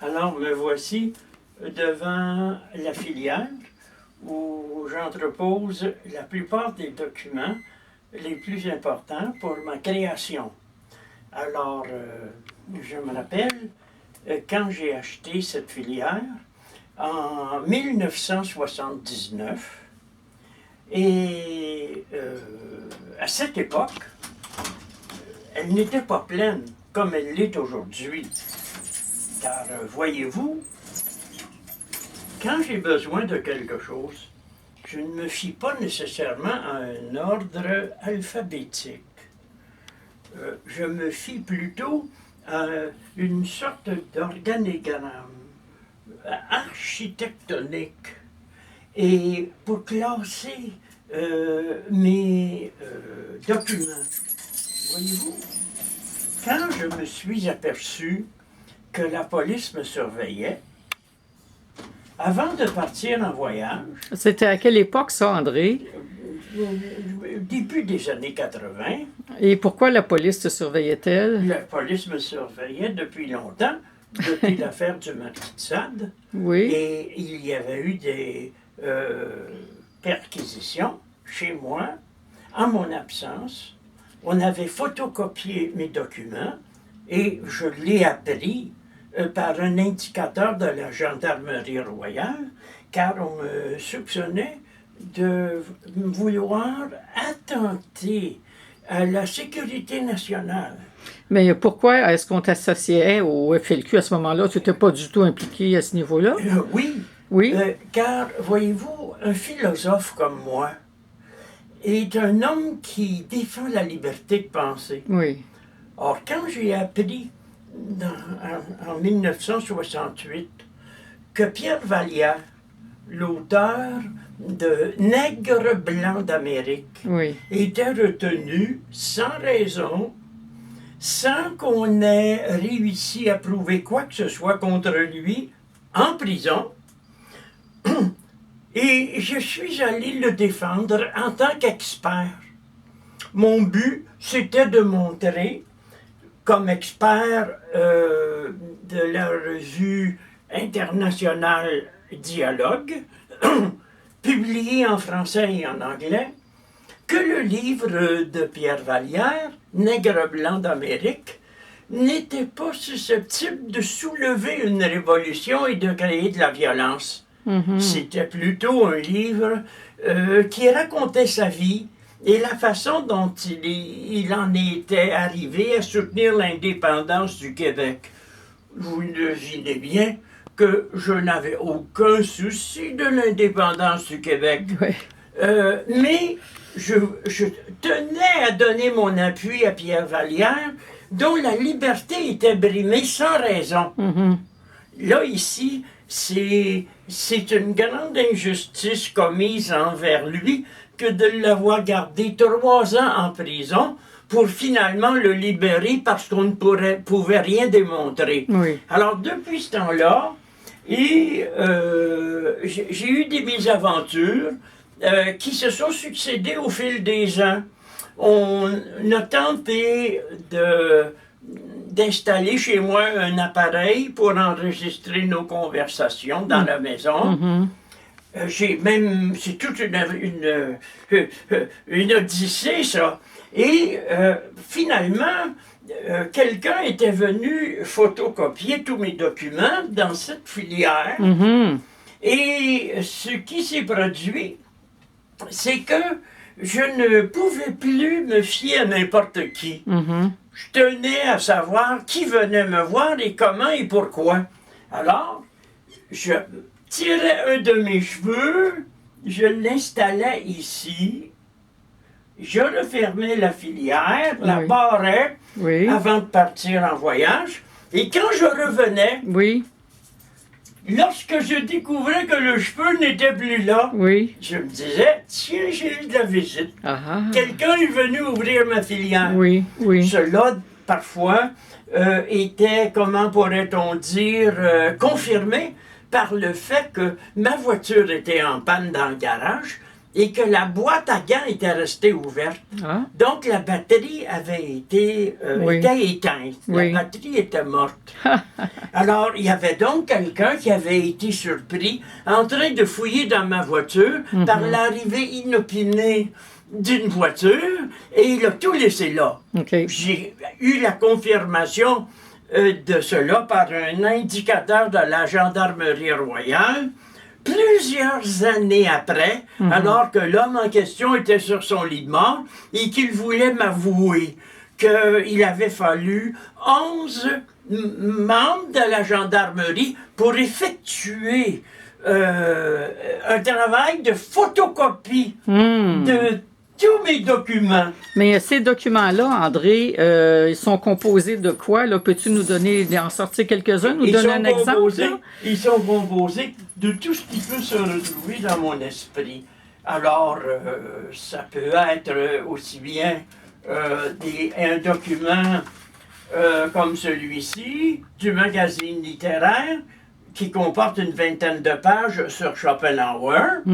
Alors, me voici devant la filière où j'entrepose la plupart des documents les plus importants pour ma création. Alors, je me rappelle, quand j'ai acheté cette filière, en 1979, et à cette époque, elle n'était pas pleine comme elle l'est aujourd'hui. Car, voyez-vous, quand j'ai besoin de quelque chose, je ne me fie pas nécessairement à un ordre alphabétique. Je me fie plutôt à une sorte d'organigramme architectonique. Et pour classer mes documents, voyez-vous, quand je me suis aperçu que la police me surveillait, avant de partir en voyage... C'était à quelle époque ça, André? Début des années 80. Et pourquoi la police te surveillait-elle? La police me surveillait depuis longtemps, depuis l'affaire du marquis de Sade. Oui. Et il y avait eu des perquisitions chez moi, en mon absence. On avait photocopié mes documents et je l'ai appris par un indicateur de la gendarmerie royale, car on me soupçonnait de vouloir attenter à la sécurité nationale. Mais pourquoi est-ce qu'on t'associait au FLQ à ce moment-là? Tu n'étais pas du tout impliqué à ce niveau-là? Oui. Oui. Car, voyez-vous, un philosophe comme moi est un homme qui défend la liberté de penser. Oui. Or, quand j'ai appris en 1968 que Pierre Vallière, l'auteur de Nègre blanc d'Amérique, Oui. était retenu sans raison, sans qu'on ait réussi à prouver quoi que ce soit contre lui, en prison. Et je suis allé le défendre en tant qu'expert. Mon but, c'était de montrer, comme expert de la revue internationale Dialogue, publié en français et en anglais, que le livre de Pierre Vallière, Nègre blanc d'Amérique, n'était pas susceptible de soulever une révolution et de créer de la violence. Mm-hmm. C'était plutôt un livre qui racontait sa vie et la façon dont il en était arrivé à soutenir l'indépendance du Québec. Vous devinez bien que je n'avais aucun souci de l'indépendance du Québec. Oui. Mais je tenais à donner mon appui à Pierre Vallière, dont la liberté était brimée sans raison. Mm-hmm. Là, ici, c'est une grande injustice commise envers lui que de l'avoir gardé 3 ans en prison pour finalement le libérer parce qu'on ne pouvait rien démontrer. Oui. Alors, depuis ce temps-là, j'ai eu des mésaventures qui se sont succédées au fil des ans. On a tenté d'installer chez moi un appareil pour enregistrer nos conversations dans la maison. Mm-hmm. C'est toute une odyssée, ça. Et finalement, quelqu'un était venu photocopier tous mes documents dans cette filière. Mm-hmm. Et ce qui s'est produit, c'est que je ne pouvais plus me fier à n'importe qui. Mm-hmm. Je tenais à savoir qui venait me voir et comment et pourquoi. Alors, je tirais un de mes cheveux, je l'installais ici, je refermais la filière, la barrais avant de partir en voyage, et quand je revenais, lorsque je découvrais que le cheveu n'était plus là, je me disais, tiens, j'ai eu de la visite. Quelqu'un est venu ouvrir ma filière. Cela, parfois, était, comment pourrait-on dire, confirmé par le fait que ma voiture était en panne dans le garage et que la boîte à gants était restée ouverte. Ah, Donc, la batterie avait été Oui. était éteinte. Oui. La batterie était morte. Alors, il y avait donc quelqu'un qui avait été surpris en train de fouiller dans ma voiture par l'arrivée inopinée d'une voiture et il a tout laissé là. OK. J'ai eu la confirmation de cela par un indicateur de la Gendarmerie royale. Plusieurs années après, alors que l'homme en question était sur son lit de mort et qu'il voulait m'avouer qu'il avait fallu 11 membres de la gendarmerie pour effectuer un travail de photocopie de tous mes documents. Mais ces documents-là, André, ils sont composés de quoi? Là? Peux-tu nous donner, en sortir quelques-uns, nous donner un exemple? Là? Ils sont composés de tout ce qui peut se retrouver dans mon esprit. Alors, ça peut être aussi bien un document comme celui-ci, du magazine littéraire, qui comporte une vingtaine de pages sur Schopenhauer.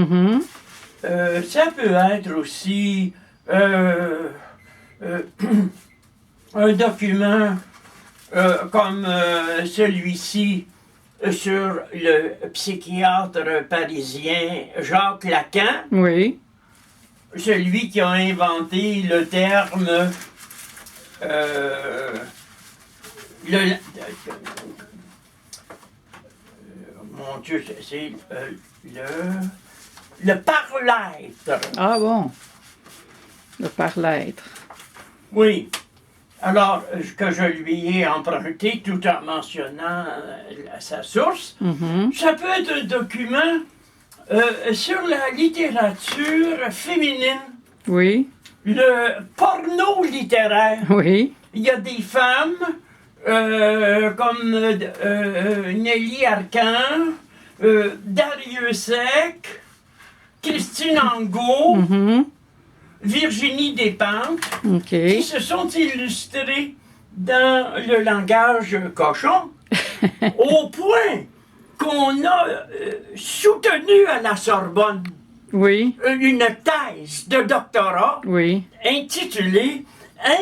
Ça peut être aussi un document comme celui-ci sur le psychiatre parisien Jacques Lacan, Oui. celui qui a inventé le terme mon Dieu, c'est le par-l'être. Ah bon. Le par-l'être. Oui. Alors, que je lui ai emprunté tout en mentionnant sa source. Ça peut être un document sur la littérature féminine, Oui. le porno littéraire. Oui. Il y a des femmes comme Nelly Arcan, Dariussec, Christine Angot, Virginie Despentes, OK. qui se sont illustrées dans le langage cochon, au point qu'on a soutenu à la Sorbonne Oui. une thèse de doctorat Oui. intitulée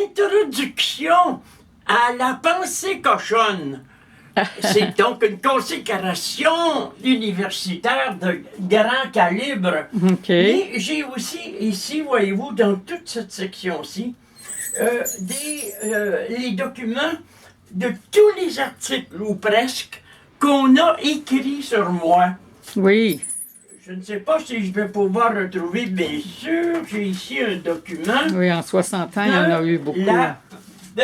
Introduction à la pensée cochonne. C'est donc une consécration universitaire de grand calibre. OK. Et j'ai aussi ici, voyez-vous, dans toute cette section-ci, les documents de tous les articles, ou presque, qu'on a écrits sur moi. Oui. Je ne sais pas si je vais pouvoir retrouver, bien sûr, j'ai ici un document. Oui, en 60 ans, il y en a eu beaucoup. De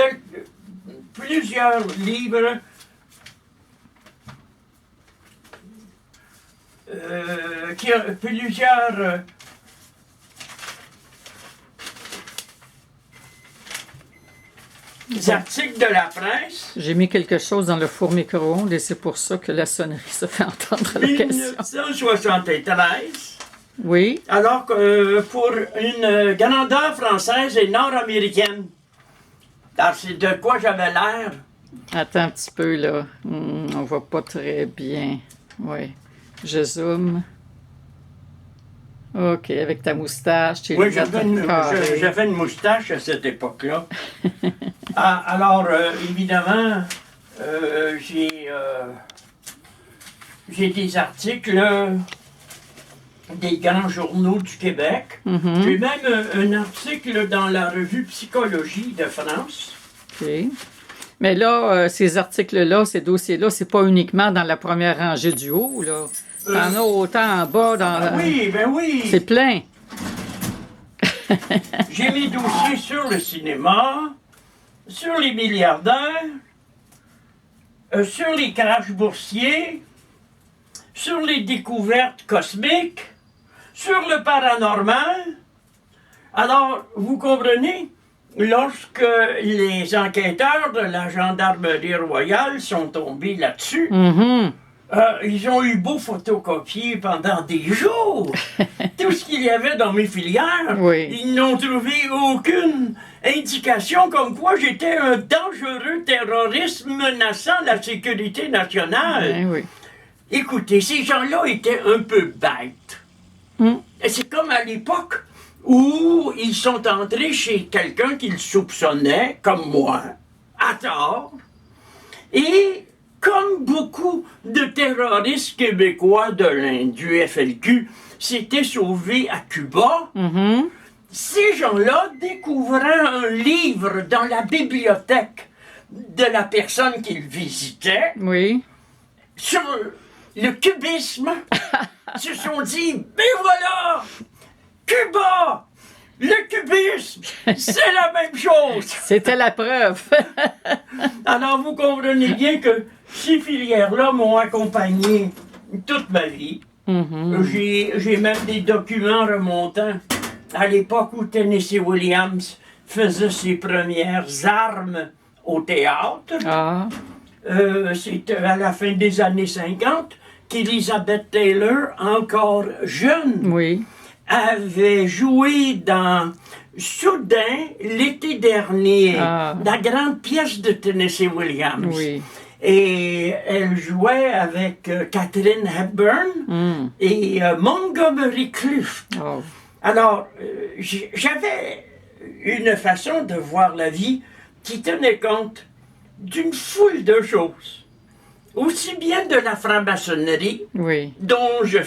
plusieurs livres qui ont plusieurs articles de la presse. J'ai mis quelque chose dans le four micro-ondes et c'est pour ça que la sonnerie se fait entendre à l'occasion. 1973. Oui. Alors que pour une grandeur française et nord-américaine. Alors, c'est de quoi j'avais l'air. Attends un petit peu, là. On voit pas très bien. Oui. Je zoome. OK, avec ta moustache, tu Oui, j'avais une moustache à cette époque-là. Alors, évidemment, j'ai des articles des grands journaux du Québec. J'ai même un article dans la revue Psychologie de France. OK. Mais là, ces articles-là, ces dossiers-là, c'est pas uniquement dans la première rangée du haut, là. T'en as autant en bas dans... Oui, ben oui. C'est plein. J'ai mes dossiers sur le cinéma, sur les milliardaires, sur les crashs boursiers, sur les découvertes cosmiques, sur le paranormal. Alors, vous comprenez, lorsque les enquêteurs de la Gendarmerie royale sont tombés là-dessus, ils ont eu beau photocopier pendant des jours tout ce qu'il y avait dans mes filières. Oui. Ils n'ont trouvé aucune indication comme quoi j'étais un dangereux terroriste menaçant la sécurité nationale. Ben oui. Écoutez, ces gens-là étaient un peu bêtes. Et c'est comme à l'époque où ils sont entrés chez quelqu'un qu'ils soupçonnaient, comme moi, à tort. Et comme beaucoup de terroristes québécois du FLQ s'étaient sauvés à Cuba, ces gens-là découvraient un livre dans la bibliothèque de la personne qu'ils visitaient Oui. sur le cubisme. Se sont dit, ben voilà, Cuba, le cubisme, c'est la même chose. C'était la preuve. Alors vous comprenez bien que ces filières-là m'ont accompagné toute ma vie. J'ai même des documents remontant à l'époque où Tennessee Williams faisait ses premières armes au théâtre. Ah. C'était à la fin des années 50 qu'Elizabeth Taylor, encore jeune, Oui. avait joué dans Soudain, l'été dernier, la grande pièce de Tennessee Williams. Oui. Et elle jouait avec Katharine Hepburn et Montgomery Clift. Oh. Alors, j'avais une façon de voir la vie qui tenait compte d'une foule de choses. Aussi bien de la franc-maçonnerie, Oui. dont je